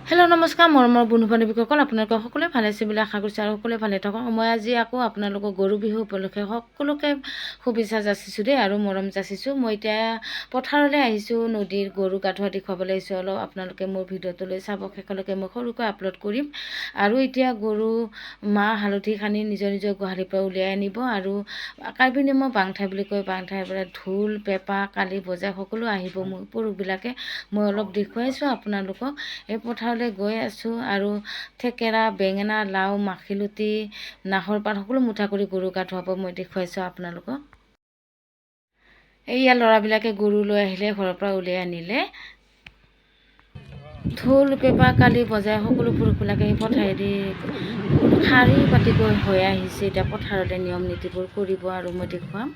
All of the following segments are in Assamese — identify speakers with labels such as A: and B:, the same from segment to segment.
A: হেল্ল' নমস্কাৰ মৰমৰ বন্ধু বান্ধৱীসকল, আপোনালোকক সকলোৱে ভালে আছে বুলি আশা কৰিছোঁ আৰু সকলোৱে ভালে থাকক। মই আজি আকৌ আপোনালোকক গৰু বিহু উপলক্ষে সকলোকে শুভেচ্ছা যাচিছোঁ দেই আৰু মৰম যাচিছোঁ। মই এতিয়া পথাৰলৈ আহিছোঁ, নদীৰ গৰু গা ধোৱা দেখুৱাবলৈ আহিছোঁ। অলপ আপোনালোকে মোৰ ভিডিঅ'টোলৈ চাব, শেষলৈকে মই সৰুকৈ আপলোড কৰিম। আৰু এতিয়া গৰু মাহ হালধি সানি নিজৰ নিজৰ গোহালিৰ পৰা উলিয়াই আনিব। আৰু কাৰ্বি নিয়মৰ বাংঠাই বুলি কয়, বাংঠাইৰ পৰা ঢোল পেঁপা কালি বজাই সকলো আহিব মোৰ পুৰুষবিলাকে। মই অলপ দেখুৱাইছোঁ আপোনালোকক। এই পথাৰ গৈ আছোঁ আৰু থেকেৰা বেঙেনা লাও মাখিলতি নাহৰ পাত সকলো মুঠা কৰি গৰু গা ধুৱাব মই দেখুৱাইছোঁ আপোনালোকক। এইয়া ল'ৰাবিলাকে গৰু লৈ আহিলে, ঘৰৰ পৰা উলিয়াই আনিলে। ঢোল পেঁপা কালি বজাই সকলো পুৰুষবিলাকে সেই পথাৰেদি শাৰী পাতিকৈ হৈ আহিছে। এতিয়া পথাৰতে নিয়ম নীতিবোৰ কৰিব আৰু মই দেখুৱাম।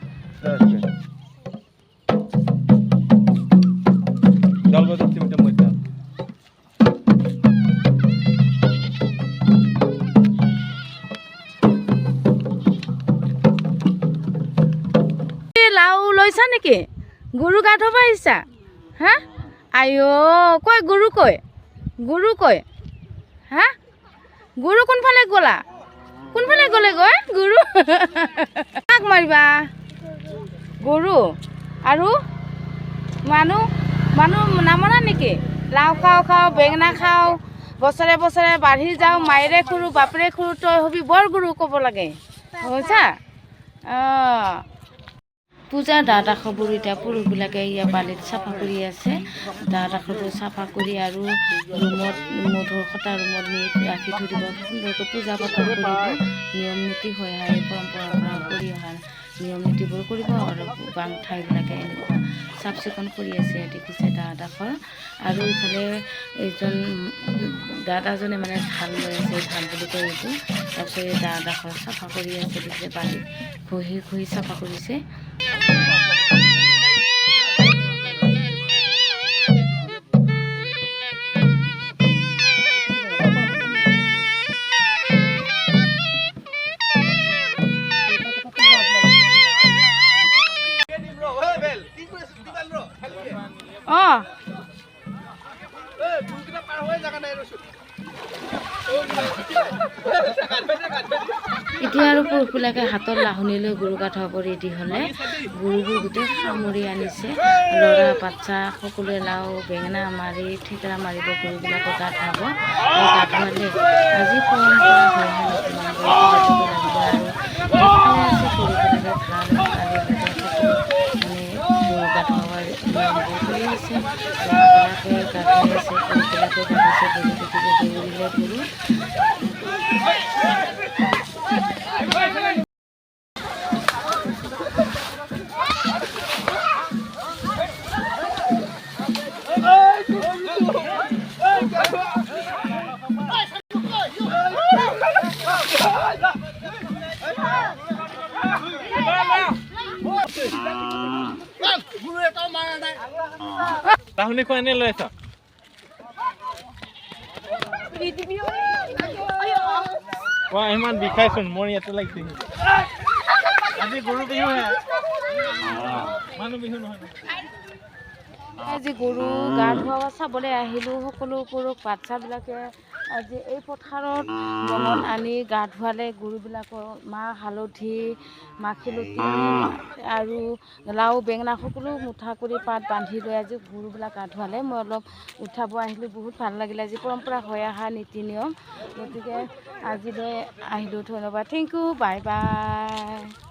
A: লাও লৈছা নেকি? গৰু গা ধুব আহিছা? হা আইঅ কয় গৰু কয়, গৰু কয়, হা গৰু কোনফালে গ'লা? কোনফালে গ'লে গৈ গৰু? কাক মাৰিবা? গৰু আৰু মানুহ মানুহ নামনা নেকি? লাও খাওঁ খাওঁ বেঙেনা খাওঁ, বছৰে বছৰে বাঢ়ি যাওঁ, মায়েৰে খুৰু বাপেৰে খুৰু তই হবি বৰ গৰু ক'ব লাগে, বুজিছা? অঁ পূজাৰ দা দাসবোৰ এতিয়া পুৰুষবিলাকে ইয়াৰ বালিত চাফা কৰি আছে। দা দাসবোৰ চাফা কৰি আৰু ৰুমত মধুৰ খটা ৰুমত নি ৰাখি থৈ দিব। সুন্দৰকৈ পূজা পাতল কৰিব। নিয়ম নীতি হৈ অহা এই পৰম্পৰাৰ পৰা কৰি অহা নিয়ম নীতিবোৰ কৰিব। আৰু বাংঠাইবিলাকে এনেকুৱা চাফ চিকুণ কৰি আছে, দেখিছে দা দাসৰ। আৰু ইফালে এইজন দাদাজনে মানে ঢাল লৈ আছে, ঢাল বুলি কয় এইটো। তাৰপিছত এই দা দাসৰ চাফা কৰি আছে, দেখিছে বালি ঘঁহি ঘঁহি চাফা কৰিছে। অঁ এতিয়া আৰু পুৰুষবিলাকে হাতত লাহনি লৈ গৰু গা ধুৱাব ৰেডি হ'লে। গৰুবোৰ গোটেই সামৰি আনিছে। ল'ৰা বাচ্চা সকলোৱে লাও বেঙেনা মাৰি থেকেৰা মাৰিব, গৰুবিলাকক গা ধুৱাব। গা ধুৱালে আজি পৰম্পৰা হৈ অহা নীতি নিয়মবোৰ লাগিব। আৰু এইফালে আছে পুৰুষবিলাকে ঢাল কালি বজাই সকলো মানে গৰু গা ধুওৱাৰ নিয়মবোৰ কৰি আছে। ল'ৰাবিলাকে গা ধুৱাই আছে, পুৰুষবিলাকেও গা ধুৱাইছে। গৰু দেখিব, গৰুলে গৰু
B: তাহলে কোন এনে লৈ আছ? ইমান বিষাইচোন মোৰ ইয়াতে লাগিছে। আজি গৰু বিহু হে, মানুহ বিহু নহয়।
A: আজি গৰু গা ধোৱা চাবলৈ আহিলোঁ। সকলো পুৰুষ বাচ্চাবিলাকে আজি এই পথাৰত মনত আনি গা ধুৱালে। গৰুবিলাকৰ মাহ হালধি মাখিলতি আৰু লাও বেঙেনা সকলো মুঠা কৰি পাত বান্ধি লৈ আজি গৰুবিলাক গা ধুৱালে। মই অলপ উঠাব আহিলোঁ, বহুত ভাল লাগিলে। আজি পৰম্পৰা হৈ অহা নীতি নিয়ম, গতিকে আজিলৈ আহিলোঁ। ধন্যবাদ, থেংক ইউ, বাই বাই।